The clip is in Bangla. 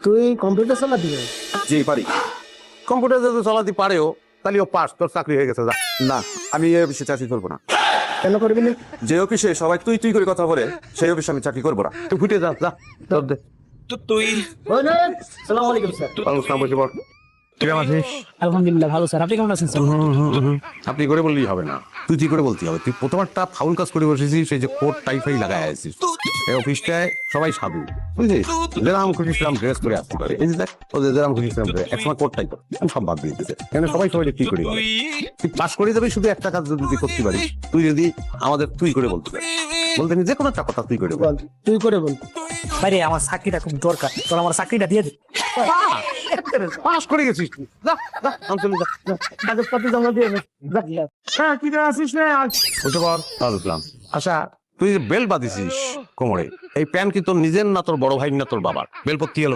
তুই কম্পিউটার চালাবি? জি পারি। কম্পিউটার যদি চালাতে পারেও তাহলে ও পাস, তোর চাকরি হয়ে গেছে। যা। না, আমি এই অফিসে চাকরি করবো না। কেন করবি না? যে অফিসে সবাই তুই তুই করে কথা বলে সেই অফিসে আমি চাকরি করবো না। তুই ফুটে যা, যা তোর দে। সালাম আলাইকুম স্যার। আসসালামু আলাইকুম, বস। তুই কেমন আছিস? আলহামদুলিল্লাহ ভালো স্যার, আপনি কেমন আছেন স্যার? আপনি করে বললেই হবে না, তুই তুই করে বলতে হবে। তুই প্রথমটা ফাউল কাজ করে বসেছিস, সেই যে কোট টাইফাই লাগাই আছিস। এই অফিসটায় সবাই সাধু, বুঝলিস? যেরাম খুশি সেরাম ড্রেস করে আসতে পারে। এই যে দেখ, ওদের যেরাম খুশি সেরাম ড্রেস, একসময় কোট টাইপ সব বাদ দিয়ে দিতেছে। কেন সবাই সবাই কি করি বলে? তুই পাস করে যাবি, শুধু একটা কাজ যদি তুই করতে পারিস, তুই যদি আমাদের তুই করে বলতে পারিস, বলতে যে কোনো একটা কথা তুই করে বল। বল, তুই করে বল। ভাইরে আমার চাকরিটা খুব দরকার, তোর আমার চাকরিটা দিয়ে দে। পাস করে গেছিস তুই। যা যা, আমি চলে যা, যা। কাগজপত্র জমা দিয়ে দে। যা। হ্যাঁ, কি করে আসিস রে? বলতে পার আসলাম। আচ্ছা, তুই যে বেল বাঁধিছিস কোমরে, এই প্যান্ট কি তোর নিজের না তোর বড় ভাই না তোর বাবার? বেল পত্তি এলো